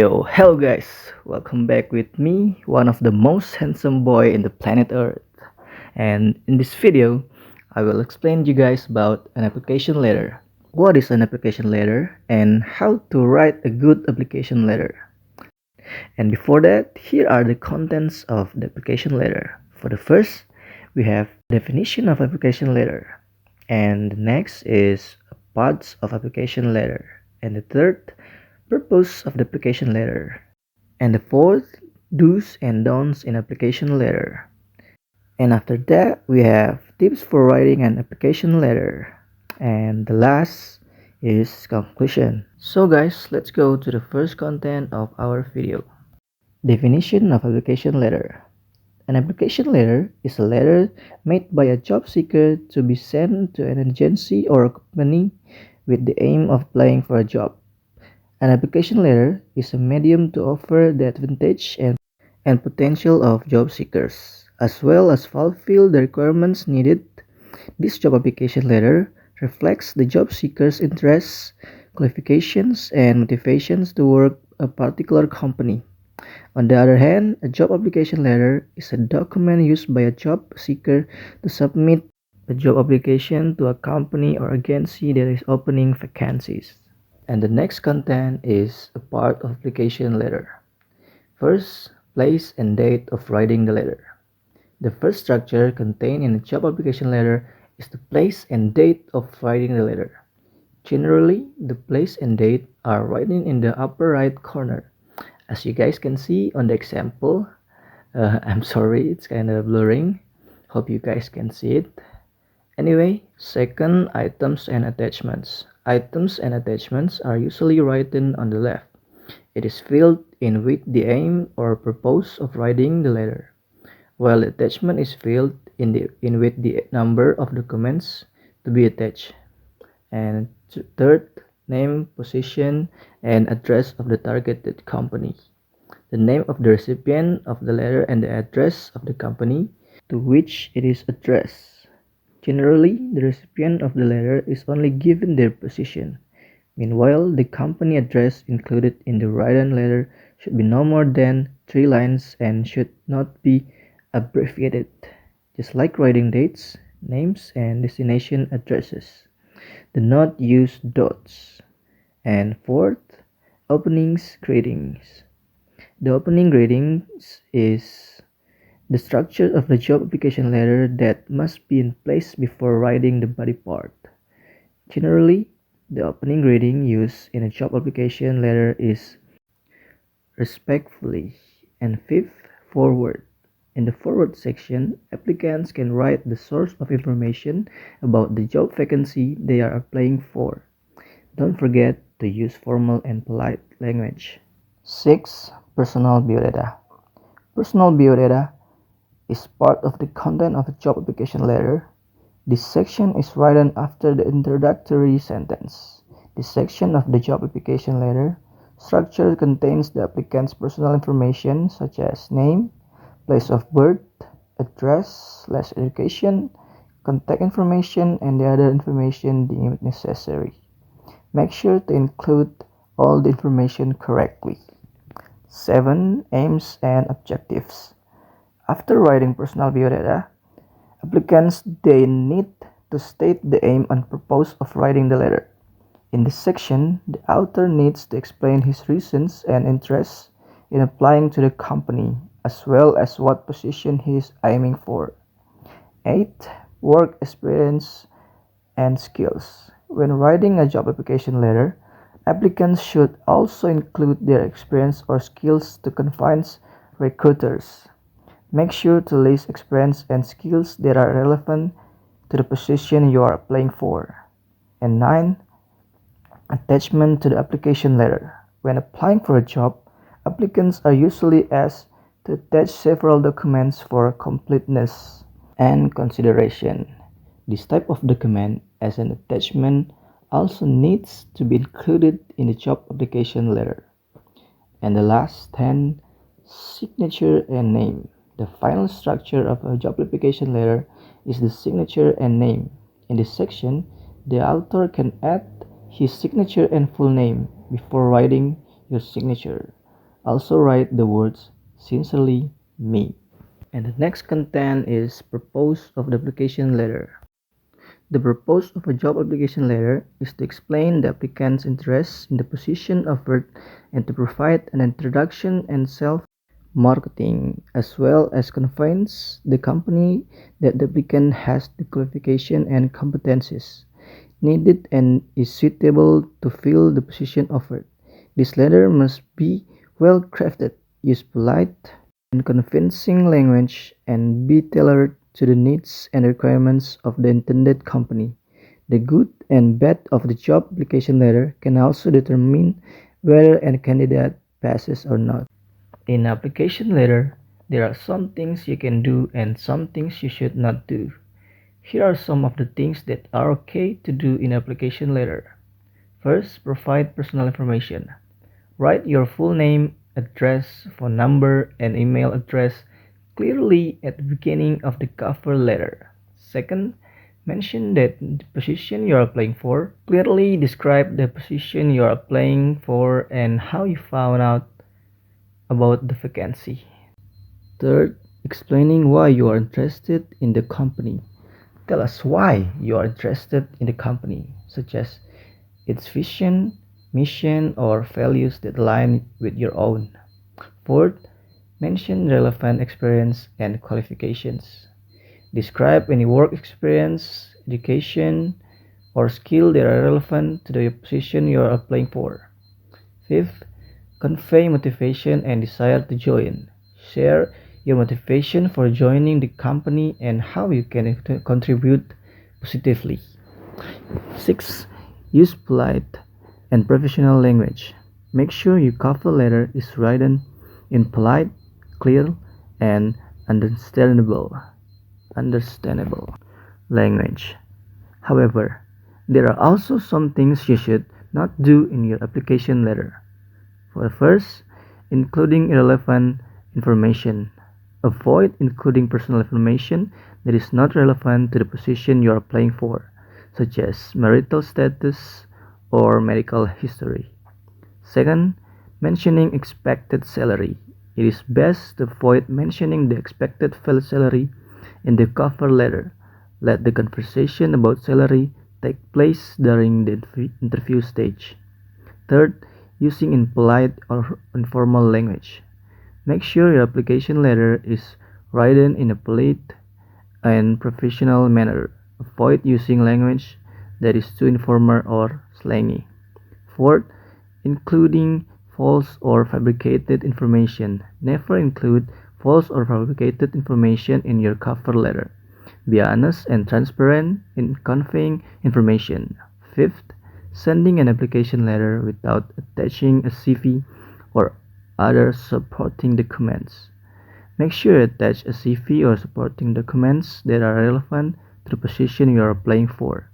Yo, hello guys, welcome back with me, one of the most handsome boy in the planet Earth. And in this video, I will explain you guys about an application letter. What is an application letter and how to write a good application letter. And before that, here are the contents of the application letter. For the first, we have definition of application letter. And the next is parts of application letter. And the third, purpose of the application letter. And the fourth, do's and don'ts in application letter. And after that, we have tips for writing an application letter. And the last is conclusion. So guys, let's go to the first content of our video. Definition of application letter. An application letter is a letter made by a job seeker to be sent to an agency or a company with the aim of applying for a job. An application letter is a medium to offer the advantage and potential of job seekers, as well as fulfill the requirements needed. This job application letter reflects the job seeker's interests, qualifications, and motivations to work a particular company. On the other hand, a job application letter is a document used by a job seeker to submit a job application to a company or agency that is opening vacancies. And the next content is a part of application letter. First, place and date of writing the letter. The first structure contained in a job application letter is the place and date of writing the letter. Generally, the place and date are written in the upper right corner. As you guys can see on the example, I'm sorry, it's kind of blurring. Hope you guys can see it. Anyway, second, items and attachments. Items and attachments are usually written on the left. It is filled in with the aim or purpose of writing the letter, while the attachment is filled in with the number of documents to be attached. And third, name, position, and address of the targeted company. The name of the recipient of the letter and the address of the company to which it is addressed. Generally, the recipient of the letter is only given their position. Meanwhile, the company address included in the written letter should be no more than 3 lines and should not be abbreviated, just like writing dates, names, and destination addresses. Do not use dots. And fourth, openings greetings. The opening greetings is the structure of the job application letter that must be in place before writing the body part. Generally, the opening greeting used in a job application letter is respectfully. And fifth, forward. In the forward section, applicants can write the source of information about the job vacancy they are applying for. Don't forget to use formal and polite language. 6. Personal biodata. Personal biodata is part of the content of a job application letter. This section is written after the introductory sentence. This section of the job application letter structure contains the applicant's personal information such as name, place of birth, address/education, contact information, and the other information deemed necessary. Make sure to include all the information correctly. 7. Aims and objectives. After writing personal biodata, applicants they need to state the aim and purpose of writing the letter. In this section, the author needs to explain his reasons and interests in applying to the company, as well as what position he is aiming for. 8. Work experience and skills. When writing a job application letter, applicants should also include their experience or skills to convince recruiters. Make sure to list experience and skills that are relevant to the position you are applying for. And 9. Attachment to the application letter. When applying for a job, applicants are usually asked to attach several documents for completeness and consideration. This type of document as an attachment also needs to be included in the job application letter. And the last 10, signature and name. The final structure of a job application letter is the signature and name. In this section, the author can add his signature and full name before writing your signature. Also write the words sincerely me. And the next content is purpose of the application letter. The purpose of a job application letter is to explain the applicant's interest in the position offered and to provide an introduction and self-marketing, as well as convince the company that the applicant has the qualification and competencies needed and is suitable to fill the position offered. This letter must be well crafted, use polite and convincing language, and be tailored to the needs and requirements of the intended company. The good and bad of the job application letter can also determine whether a candidate passes or not. In application letter, there are some things you can do and some things you should not do. Here are some of the things that are okay to do in application letter. First, provide personal information. Write your full name, address, phone number, and email address clearly at the beginning of the cover letter. Second, mention that the position you are applying for. Clearly describe the position you are applying for and how you found out about the vacancy. Third, explaining why you are interested in the company. Tell us why you are interested in the company, such as its vision, mission, or values that align with your own. Fourth, mention relevant experience and qualifications. Describe any work experience, education, or skill that are relevant to the position you are applying for. Fifth, convey motivation and desire to join. Share your motivation for joining the company and how you can contribute positively. 6. Use polite and professional language. Make sure your cover letter is written in polite, clear, and understandable language. However, there are also some things you should not do in your application letter. For the first, including irrelevant information. Avoid including personal information that is not relevant to the position you are applying for, such as marital status or medical history. Second, mentioning expected salary. It is best to avoid mentioning the expected salary in the cover letter. Let the conversation about salary take place during the interview stage. Third, using impolite or informal language. Make sure your application letter is written in a polite and professional manner. Avoid using language that is too informal or slangy. Fourth, including false or fabricated information. Never include false or fabricated information in your cover letter. Be honest and transparent in conveying information. Fifth, sending an application letter without attaching a CV or other supporting documents. Make sure you attach a CV or supporting documents that are relevant to the position you are applying for.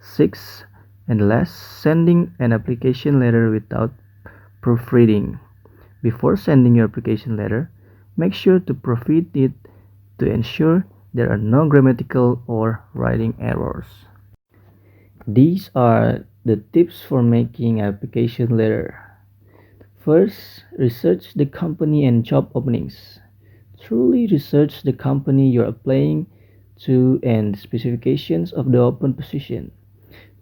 6. And last, sending an application letter without proofreading. Before sending your application letter, make sure to proofread it to ensure there are no grammatical or writing errors. These are the tips for making an application letter. First, research the company and job openings. Truly research the company you're applying to and the specifications of the open position.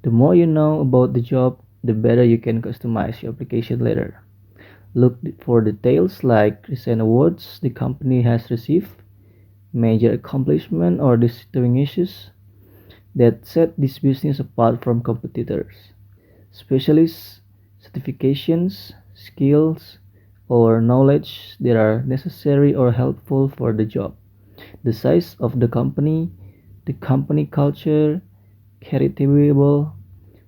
The more you know about the job, the better you can customize your application letter. Look for details like recent awards the company has received, major accomplishment or distinguishes that set this business apart from competitors. Specialist certifications, skills, or knowledge that are necessary or helpful for the job. The size of the company culture, charitable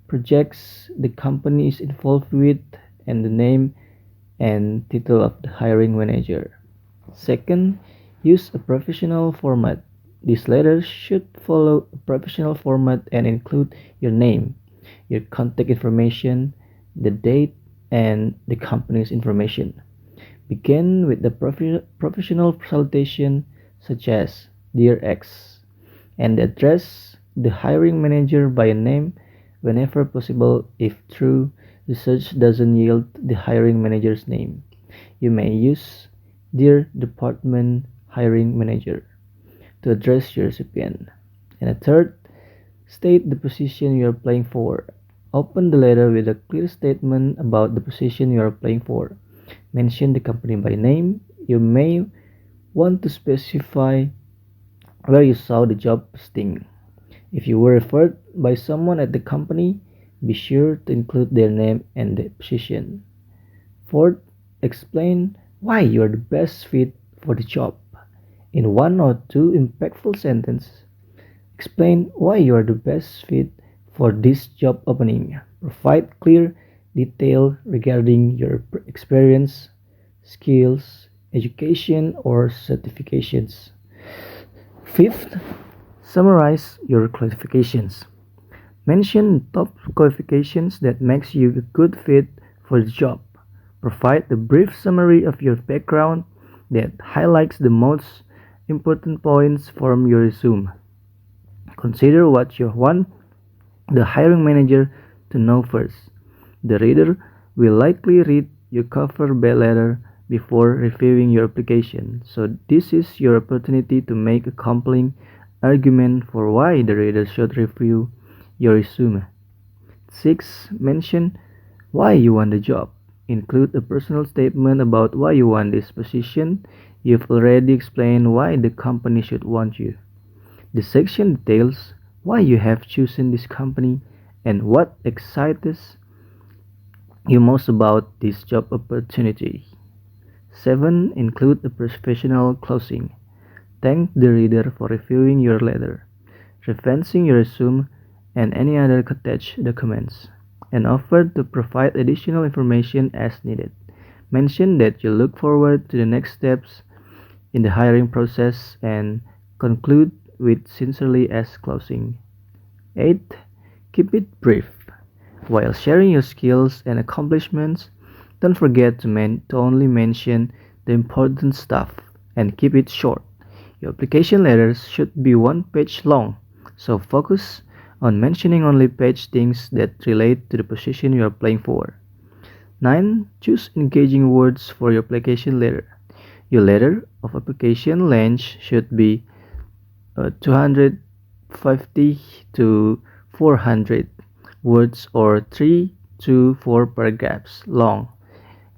projects the company is involved with, and the name and title of the hiring manager. Second, use a professional format. These letters should follow a professional format and include your name, your contact information, the date, and the company's information. Begin with the professional salutation such as Dear X and address the hiring manager by name whenever possible if true research doesn't yield the hiring manager's name. You may use "Dear Department Hiring Manager" to address your recipient. And a third, state the position you are applying for. Open the letter with a clear statement about the position you are applying for. Mention the company by name. You may want to specify where you saw the job posting. If you were referred by someone at the company, be sure to include their name and the position. Fourth, explain why you are the best fit for the job. In one or two impactful sentences, explain why you are the best fit for this job opening. Provide clear detail regarding your experience, skills, education, or certifications. Fifth, summarize your qualifications. Mention top qualifications that makes you a good fit for the job. Provide a brief summary of your background that highlights the most important points from your resume. Consider what you want the hiring manager to know first. The reader will likely read your cover letter before reviewing your application, so this is your opportunity to make a compelling argument for why the reader should review your resume. 6. Mention why you want the job. Include a personal statement about why you want this position. You've already explained why the company should want you. This section details why you have chosen this company and what excites you most about this job opportunity. 7. Include a professional closing. Thank the reader for reviewing your letter, referencing your resume, and any other attached documents, and offer to provide additional information as needed. Mention that you look forward to the next steps in the hiring process and conclude with "sincerely" as closing. 8. Keep it brief. While sharing your skills and accomplishments, don't forget to only mention the important stuff and keep it short. Your application letters should be one page long, so focus on mentioning only page things that relate to the position you are applying for. 9. Choose engaging words for your application letter. Your letter of application length should be 250 to 400 words or 3 to 4 paragraphs long,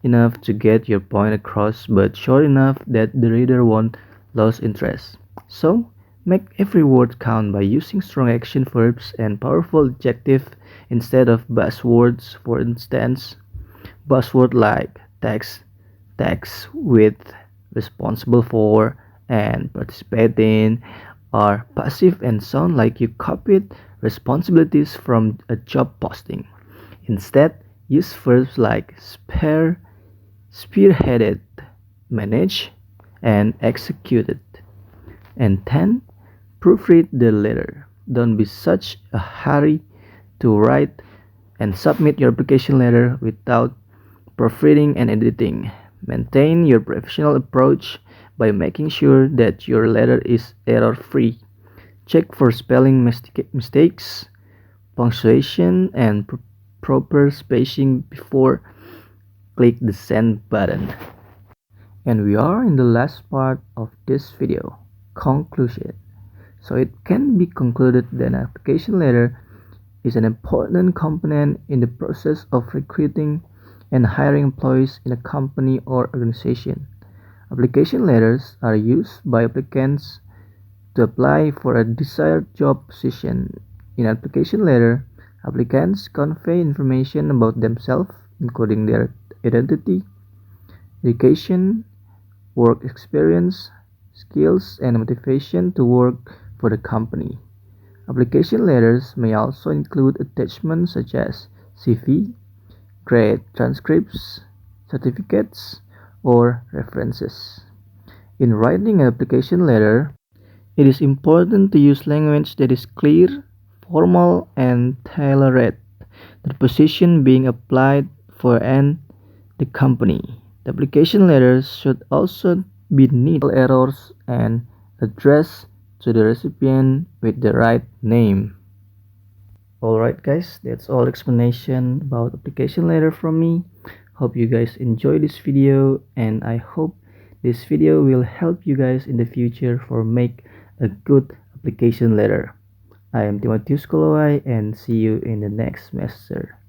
enough to get your point across but short enough that the reader won't lose interest. So, make every word count by using strong action verbs and powerful adjectives instead of buzzwords. For instance, buzzwords like tax with, responsible for, and participate in are passive and sound like you copied responsibilities from a job posting. Instead, use verbs like spearheaded, managed, and executed. And 10. Proofread the letter. Don't be such a hurry to write and submit your application letter without proofreading and editing. Maintain your professional approach by making sure that your letter is error-free. Check for spelling mistakes, punctuation, and proper spacing before click the send button. And we are in the last part of this video, conclusion. So it can be concluded that an application letter is an important component in the process of recruiting and hiring employees in a company or organization. Application letters are used by applicants to apply for a desired job position. In an application letter, applicants convey information about themselves, including their identity, education, work experience, skills, and motivation to work for the company. Application letters may also include attachments such as CV, grade transcripts, certificates, or references. In writing an application letter, it is important to use language that is clear, formal, and tailored to the position being applied for and the company. The application letters should also be neat errors and addressed to the recipient with the right name. Alright guys, that's all explanation about application letter from me. Hope you guys enjoy this video, and I hope this video will help you guys in the future for make a good application letter. I am Timotheus Kolowai and see you in the next semester.